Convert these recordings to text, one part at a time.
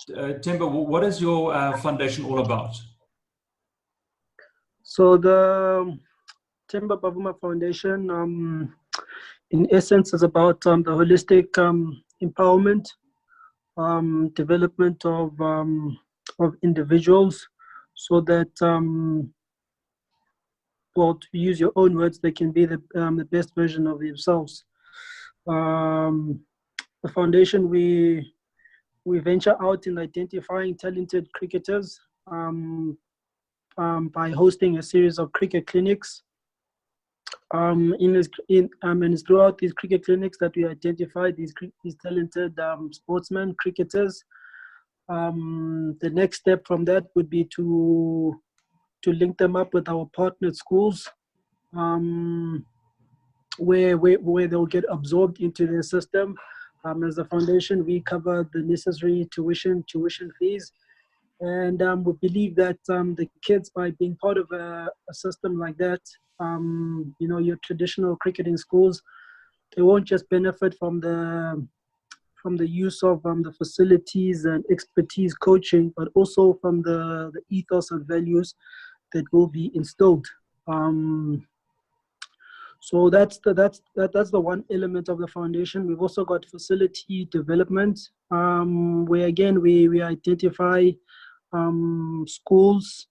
Temba, what is your foundation all about? So the Temba Bavuma Foundation, in essence, is about the holistic empowerment, development of individuals, so that, well, to use your own words, they can be the best version of themselves. The foundation, we venture out in identifying talented cricketers by hosting a series of cricket clinics. And it's throughout these cricket clinics that we identify these talented sportsmen, cricketers. The next step from that would be to link them up with our partnered schools, where they'll get absorbed into their system. As a foundation, we cover the necessary tuition fees, and we believe that the kids, by being part of a system like that, your traditional cricketing schools, they won't just benefit from the use of the facilities and expertise coaching, but also from the ethos and values that will be instilled. So that's the one element of the foundation. We've also got facility development, where again we identify schools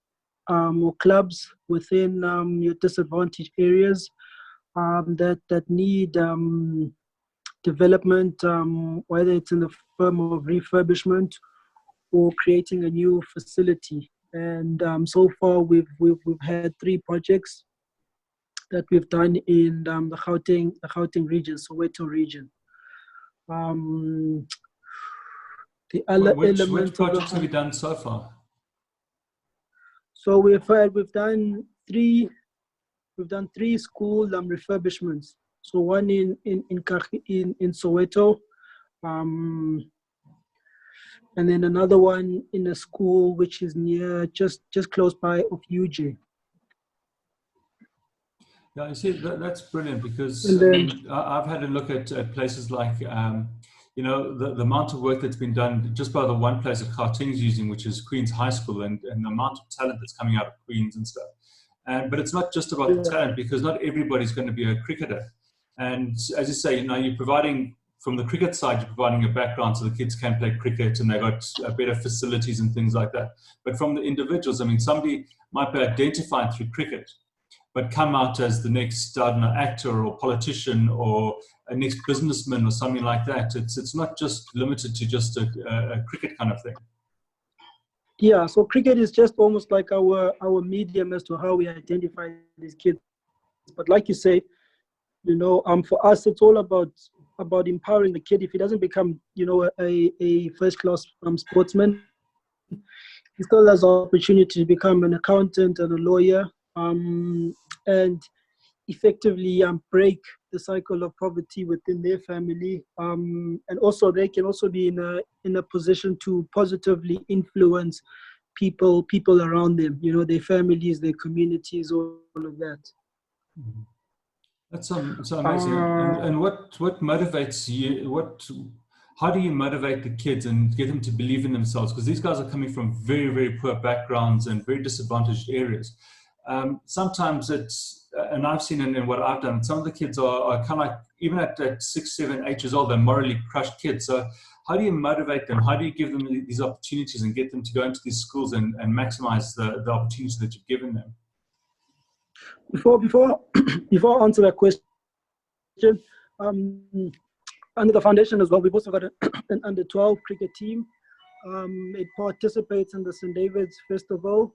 or clubs within your disadvantaged areas that need development, whether it's in the form of refurbishment or creating a new facility. And so far we've had 3 projects that we've done in the Gauteng region, Soweto region. The other which projects have you done so far? So we've done 3 school refurbishments. So one in Soweto, and then another one in a school which is near, just close by of UJ. Yeah, you see, that's brilliant, because I've had a look at places like, the amount of work that's been done just by the one place that Gauteng's using, which is Queen's High School, and the amount of talent that's coming out of Queen's and stuff. But it's not just about the talent, because not everybody's going to be a cricketer. And as you say, you're providing, from the cricket side, you're providing a background so the kids can play cricket and they've got better facilities and things like that. But from the individuals, I mean, somebody might be identified through cricket, but come out as the next, I don't know, actor or politician or a next businessman or something like that. It's not just limited to just a cricket kind of thing. Yeah, so cricket is just almost like our medium as to how we identify these kids. But like you say, for us, it's all about empowering the kid. If he doesn't become, a first-class sportsman, he still has the opportunity to become an accountant and a lawyer, and effectively break the cycle of poverty within their family, and also they can also be in a position to positively influence people around them, their families, their communities, all of that. That's so amazing. And what motivates you? How do you motivate the kids and get them to believe in themselves? Because these guys are coming from very, very poor backgrounds and very disadvantaged areas. Sometimes it's, and I've seen it in what I've done, some of the kids are kind of like, even at 6, 7, 8 years old, they're morally crushed kids. So how do you motivate them? How do you give them these opportunities and get them to go into these schools and maximize the opportunities that you've given them? Before I answer that question, under the foundation as well, we've also got an under-12 cricket team. It participates in the St. David's Festival,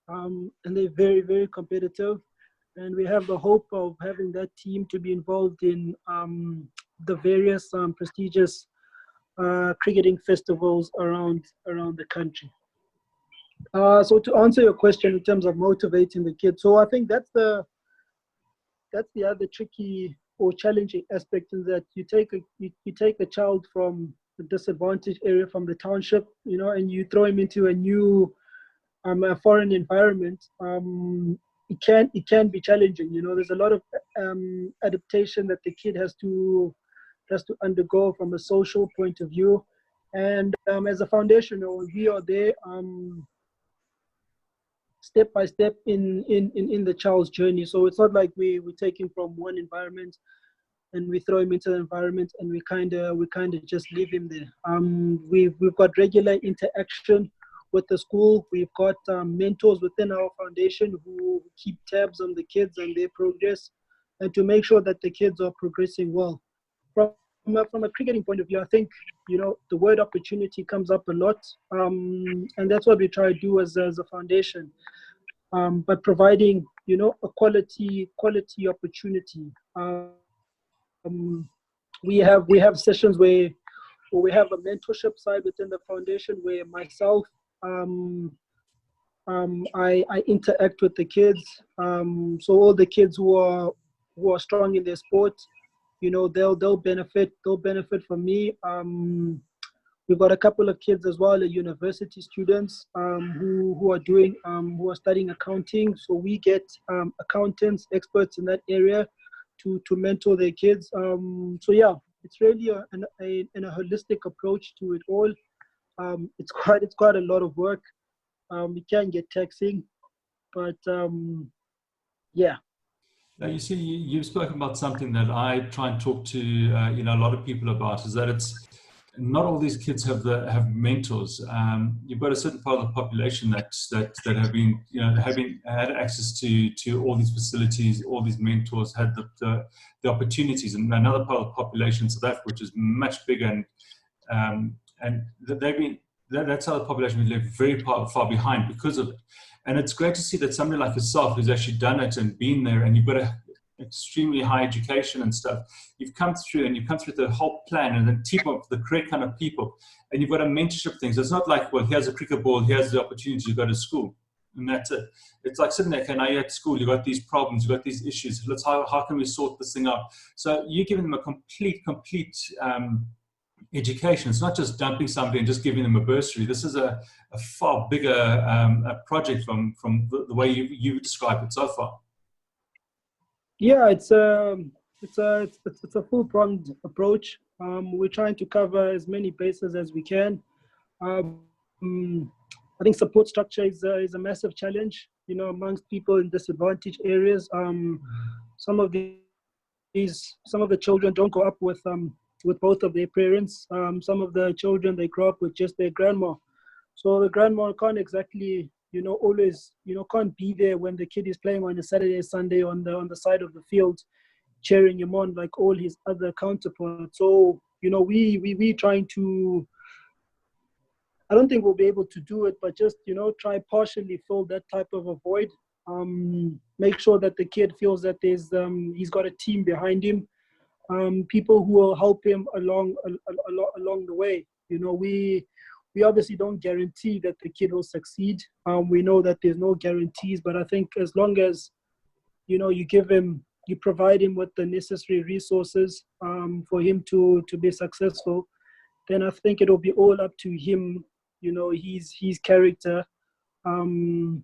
and they're very, very competitive. And we have the hope of having that team to be involved in the various prestigious cricketing festivals around the country. So to answer your question in terms of motivating the kids, so I think that's the other tricky or challenging aspect, is that you take a child from the disadvantaged area, from the township, and you throw him into a new a foreign environment. It can be challenging. There's a lot of adaptation that the kid has to undergo from a social point of view. And as a foundation, we are there step by step in the child's journey. So it's not like we take him from one environment and we throw him into the environment and we kind of just leave him there. We've got regular interaction with the school. We've got mentors within our foundation who keep tabs on the kids and their progress, and to make sure that the kids are progressing well. From a cricketing point of view, I think, the word opportunity comes up a lot, and that's what we try to do as a foundation. But providing, a quality opportunity. We have sessions where we have a mentorship side within the foundation where myself, I interact with the kids. So all the kids who are strong in their sport, they'll benefit from me. We've got a couple of kids as well, university students who are studying accounting. So we get accountants, experts in that area to mentor their kids. So yeah, it's really a holistic approach to it all. It's quite a lot of work. It can get taxing, but yeah. Now, you see, you've spoken about something that I try and talk to a lot of people about, is that it's not all these kids have mentors. You've got a certain part of the population that have been had access to all these facilities, all these mentors, had the opportunities, and another part of the population, South Africa, which is much bigger, and they've been. That's how the population has left very far behind because of it. And it's great to see that somebody like yourself who's actually done it and been there, and you've got a extremely high education and stuff. You've come through the whole plan and then team up the correct kind of people. And you've got a mentorship thing. So it's not like, well, here's a cricket ball, here's the opportunity to go to school. And that's it. It's like sitting there, okay, now you're at school, you've got these problems, you've got these issues. How can we sort this thing out? So you're giving them a complete education. It's not just dumping somebody and just giving them a bursary. This is a far bigger a project from the way you described it so far. Yeah, it's a full-pronged approach. We're trying to cover as many bases as we can. I think support structure is a massive challenge, amongst people in disadvantaged areas. Some of the children don't grow up with both of their parents. Some of the children, they grow up with just their grandma. So the grandma can't exactly, always, can't be there when the kid is playing on a Saturday, Sunday on the side of the field, cheering him on like all his other counterparts. So, we trying to, I don't think we'll be able to do it, but just, try partially fill that type of a void. Make sure that the kid feels that he's got a team behind him. People who will help him along the way. We obviously don't guarantee that the kid will succeed. We know that there's no guarantees, but I think as long as you provide him with the necessary resources for him to be successful, then I think it'll be all up to him. His character and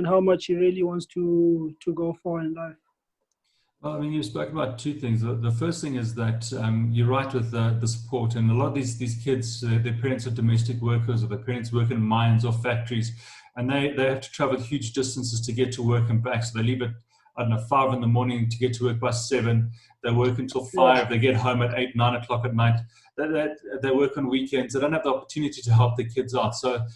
how much he really wants to go far in life. Well, I mean, you spoke about two things. The first thing is that you're right with the support, and a lot of these kids, their parents are domestic workers, or their parents work in mines or factories, and they have to travel huge distances to get to work and back. So they leave at, 5 in the morning to get to work by 7. They work until 5. Yeah. They get home at 8, 9 o'clock at night. They work on weekends. They don't have the opportunity to help their kids out. So,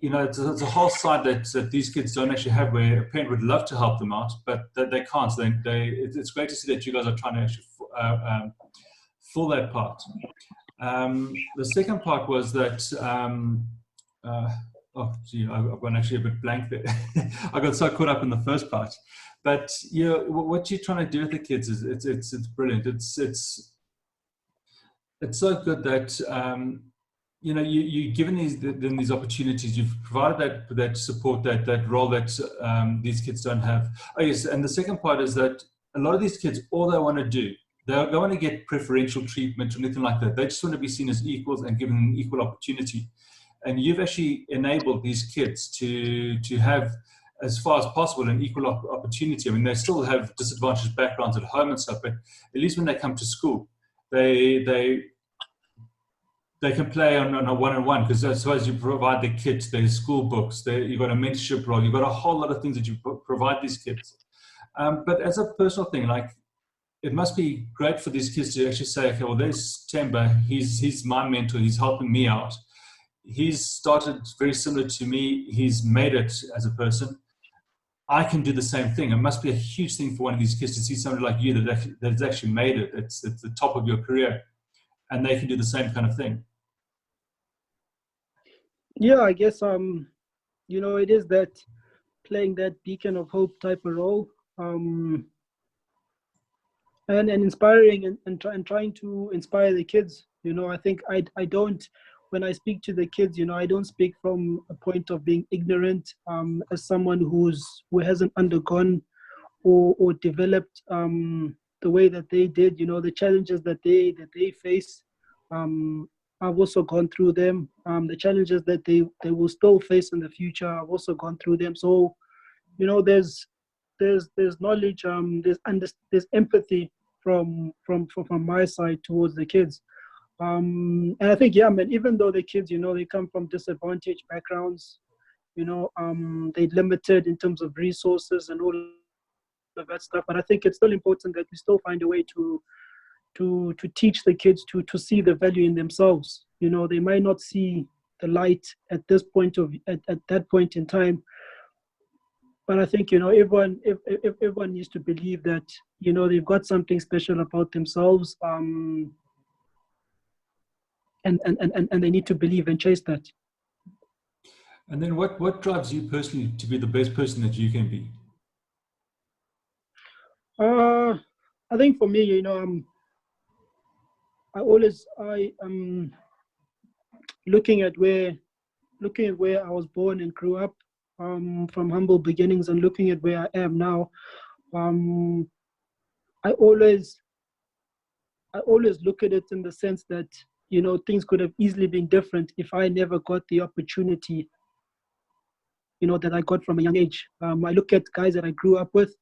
it's a whole side that these kids don't actually have, where a parent would love to help them out, but they can't. So it's great to see that you guys are trying to actually fill that part. The second part was that, I've gone actually a bit blank there. I got so caught up in the first part. But what you're trying to do with the kids is it's brilliant. It's so good that you've given these opportunities, you've provided that support, that role that these kids don't have. Oh yes, and the second part is that a lot of these kids, all they want to do, they don't want to get preferential treatment or anything like that. They just want to be seen as equals and given an equal opportunity. And you've actually enabled these kids to have, as far as possible, an equal opportunity. I mean, they still have disadvantaged backgrounds at home and stuff, but at least when they come to school, they they can play on a one-on-one, because I suppose you provide the kits, there's school books, you've got a mentorship role, you've got a whole lot of things that you provide these kids. But as a personal thing, like, it must be great for these kids to actually say, okay, well, there's Temba, he's my mentor, he's helping me out. He's started very similar to me, he's made it as a person. I can do the same thing. It must be a huge thing for one of these kids to see somebody like you that's actually made it. It's at the top of your career, and they can do the same kind of thing. Yeah, I guess it is that playing that beacon of hope type of role, and inspiring and trying to inspire the kids. I think I don't, when I speak to the kids, I don't speak from a point of being ignorant, as someone who hasn't undergone or developed the way that they did. The challenges that they face. I've also gone through them. The challenges that they will still face in the future, I've also gone through them. So, there's knowledge, there's empathy from my side towards the kids. And I think, yeah, man, even though the kids, they come from disadvantaged backgrounds, they're limited in terms of resources and all of that stuff. But I think it's still important that we still find a way to teach the kids to see the value in themselves. They might not see the light at that point in time. But I think, everyone needs to believe that, they've got something special about themselves, and they need to believe and chase that. And then what drives you personally to be the best person that you can be? I think for me, I am looking at where I was born and grew up, from humble beginnings, and looking at where I am now. I always look at it in the sense that, things could have easily been different if I never got the opportunity, that I got from a young age. I look at guys that I grew up with,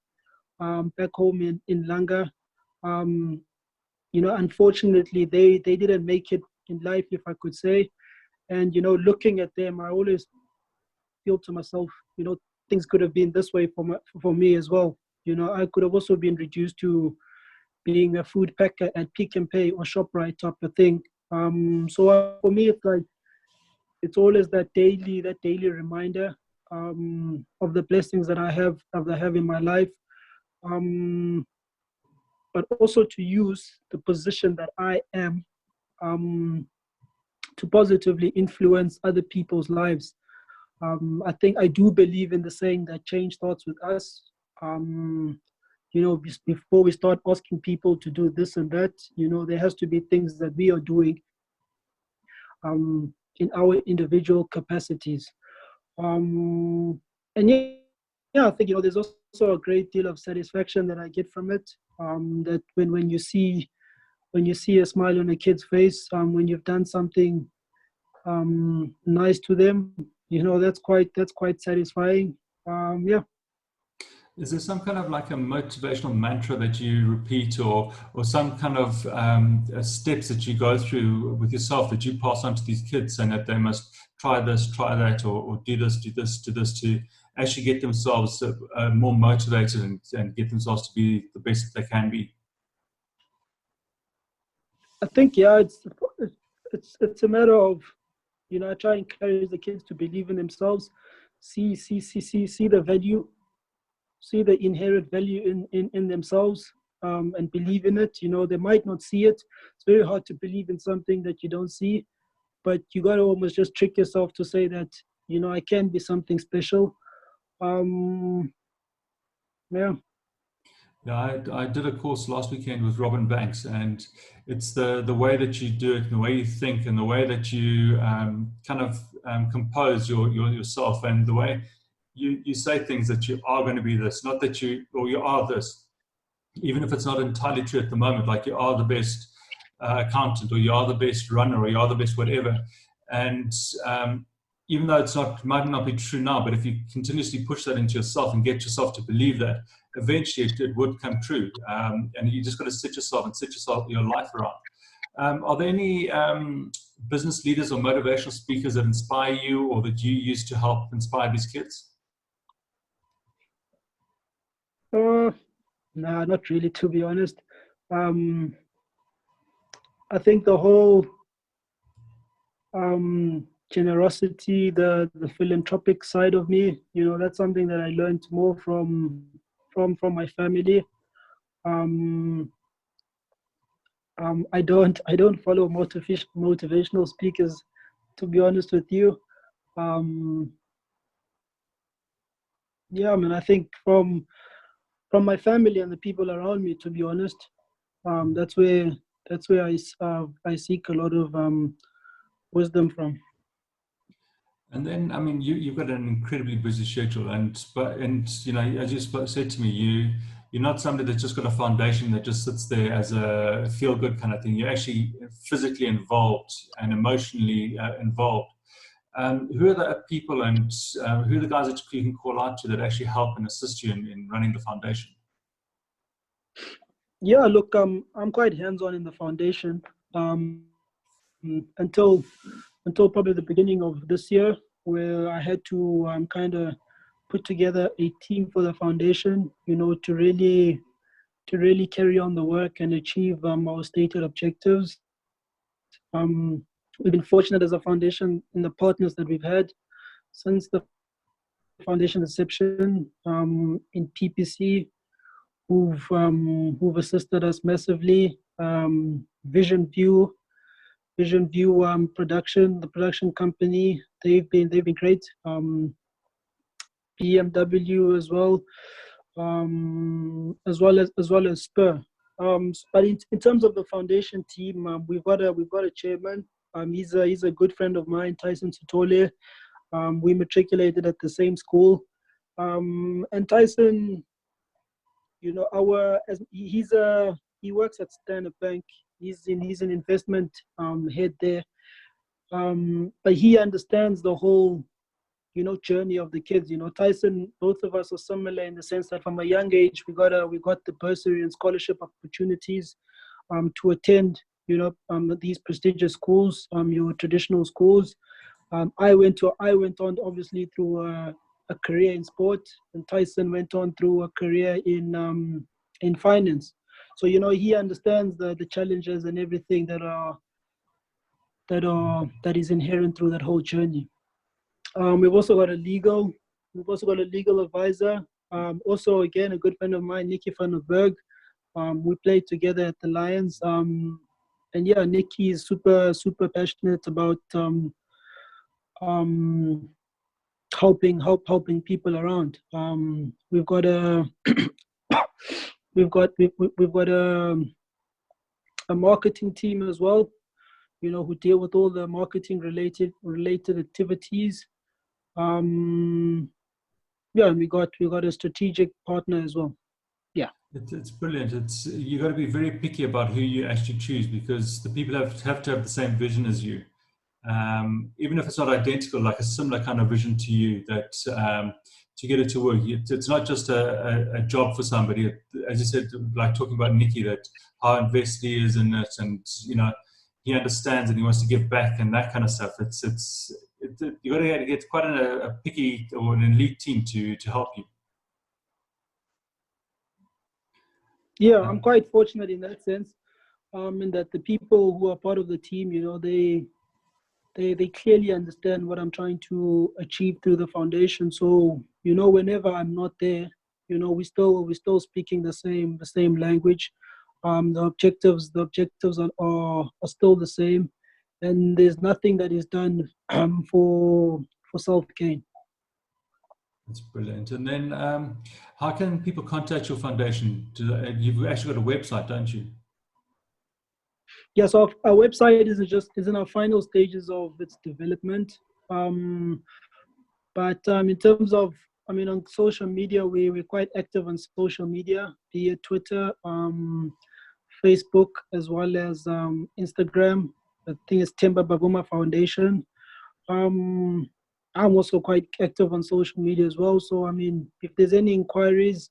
back home in Langa. Unfortunately, they didn't make it in life, if I could say. And, looking at them, I always feel to myself, things could have been this way for me as well. I could have also been reduced to being a food packer at Pick and Pay or ShopRite type of thing. So for me, it's always that daily reminder, of the blessings that I have in my life, but also to use the position that I am, to positively influence other people's lives. I think I do believe in the saying that change starts with us. Before we start asking people to do this and that, there has to be things that we are doing, in our individual capacities. And I think, there's also a great deal of satisfaction that I get from it. That when you see a smile on a kid's face, when you've done something nice to them, that's quite satisfying. Yeah. Is there some kind of like a motivational mantra that you repeat, or some kind of steps that you go through with yourself that you pass on to these kids, and that they must try this, try that, or do this, to actually get themselves more motivated and get themselves to be the best that they can be? I think, yeah, it's a matter of, I try and encourage the kids to believe in themselves, see the value, see the inherent value in themselves, and believe in it. They might not see it. It's very hard to believe in something that you don't see, but you got to almost just trick yourself to say that, I can be something special. Yeah. Yeah, I did a course last weekend with Robin Banks, and it's the way that you do it, and the way you think, and the way that you kind of compose yourself, and the way you say things, that you are going to be this, not that you are this, even if it's not entirely true at the moment, like you are the best accountant, or you are the best runner, or you are the best whatever. And even though might not be true now, but if you continuously push that into yourself and get yourself to believe that, eventually it would come true. And you just got to sit yourself your life around. Are there any business leaders or motivational speakers that inspire you or that you use to help inspire these kids? Nah, not really, to be honest. Um, I think the whole generosity, the philanthropic side of me, that's something that I learned more from my family. Um, I don't follow motivational speakers, to be honest with you. Um, yeah, I mean, I think from my family and the people around me, to be honest, that's where I seek a lot of wisdom from. And then, I mean, you've got an incredibly busy schedule, and you know, as you said to me, you're not somebody that's just got a foundation that just sits there as a feel good kind of thing. You're actually physically involved and emotionally involved. Who are the people and who are the guys that you can call out to that actually help and assist you in running the foundation? Yeah, look, I'm quite hands-on in the foundation um, until probably the beginning of this year, where I had to kind of put together a team for the foundation, to really carry on the work and achieve our stated objectives. We've been fortunate as a foundation in the partners that we've had since the foundation inception in PPC, who've assisted us massively. Vision View production, the production company, they've been great. BMW as well, as well as Spur. But in terms of the foundation team, we've got a chairman. He's a good friend of mine, Tyson Sitole. We matriculated at the same school, and Tyson, he works at Standard Bank. He's an investment head there, but he understands the whole journey of the kids. Tyson, both of us are similar in the sense that from a young age we got the bursary and scholarship opportunities to attend these prestigious schools, your traditional schools. I went on obviously through a career in sport, and Tyson went on through a career in finance. So he understands the challenges and everything that is inherent through that whole journey. We've also got a legal advisor. Also, again, a good friend of mine, Nikki van der Berg. We played together at the Lions. And yeah, Nikki is super passionate about helping people around. We've got a we've got a marketing team as well, who deal with all the marketing related activities. Yeah, and we got a strategic partner as well. Yeah. It's brilliant. You got to be very picky about who you actually choose, because the people have to have the same vision as you. Even if it's not identical, like a similar kind of vision to you, that to get it to work. It's not just a job for somebody. As you said, like talking about Nikki, that how invested he is in it, and he understands and he wants to give back and that kind of stuff. You got to get quite a picky or an elite team to help you. Yeah, I'm quite fortunate in that sense. In that the people who are part of the team, they clearly understand what I'm trying to achieve through the foundation. So, whenever I'm not there, we're still speaking the same language. The objectives are still the same, and there's nothing that is done for self gain. That's brilliant. And then, how can people contact your foundation? You've actually got a website, don't you? Yeah, so our website is in our final stages of its development. But in terms of, on social media, we're quite active on social media, be it Twitter, Facebook, as well as Instagram. I think it's Temba Bavuma Foundation. I'm also quite active on social media as well. So, if there's any inquiries,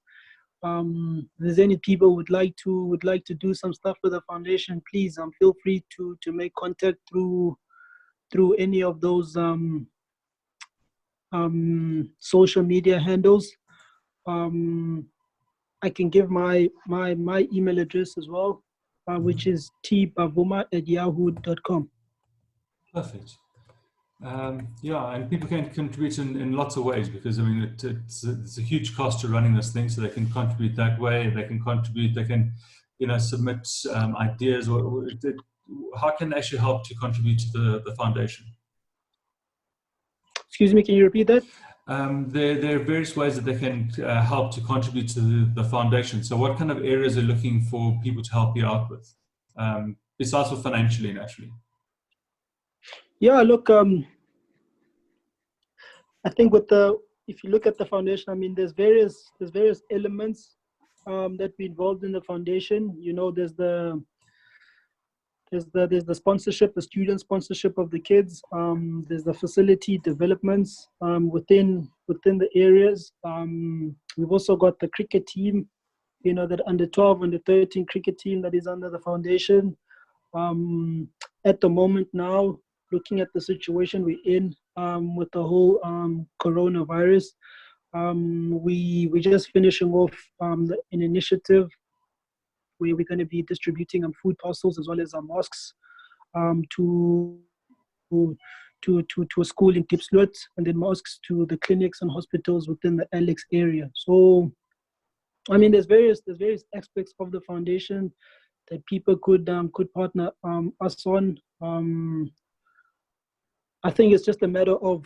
If there's any people would like to do some stuff with the foundation, please feel free to make contact through any of those social media handles. I can give my email address as well, which is tbavuma@yahoo.com. Perfect. Yeah, and people can contribute in lots of ways, because I mean it's a huge cost to running this thing. So they can contribute that way. They can contribute. They can, submit ideas. How can they actually help to contribute to the foundation? Excuse me, can you repeat that? There are various ways that they can help to contribute to the foundation. So what kind of areas are looking for people to help you out with, besides for financially, naturally? Yeah, look, I think if you look at the foundation, I mean, there's various elements that be involved in the foundation. There's the sponsorship, the student sponsorship of the kids. There's the facility developments within the areas. We've also got the cricket team, that under 12, under 13 cricket team that is under the foundation. At the moment now, looking at the situation we're in with the whole coronavirus, we're just finishing off an initiative where we're going to be distributing food parcels as well as masks to a school in Diepsloot, and then masks to the clinics and hospitals within the Alex area. So, I mean, there's various aspects of the foundation that people could partner us on. I think it's just a matter of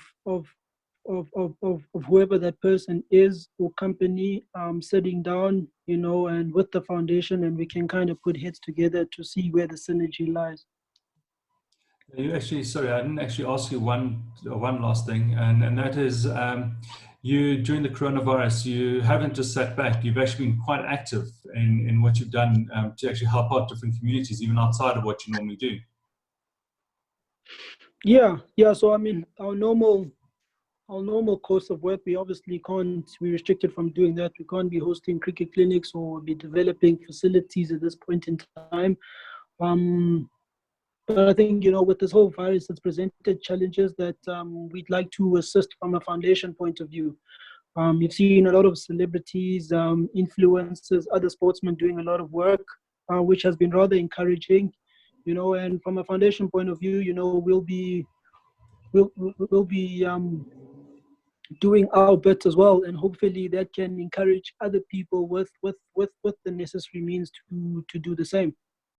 whoever that person is or company sitting down, and with the foundation, and we can kind of put heads together to see where the synergy lies. Sorry, I didn't actually ask you one last thing, and that is, you, during the coronavirus, you haven't just sat back. You've actually been quite active in what you've done to actually help out different communities, even outside of what you normally do. Yeah. So I mean, our normal course of work, we obviously can't. We're restricted from doing that. We can't be hosting cricket clinics or be developing facilities at this point in time. But I think, with this whole virus, it's presented challenges that we'd like to assist from a foundation point of view. You've seen a lot of celebrities, influencers, other sportsmen doing a lot of work, which has been rather encouraging, and from a foundation point of view, we'll be doing our bit as well, and hopefully that can encourage other people with the necessary means to do the same.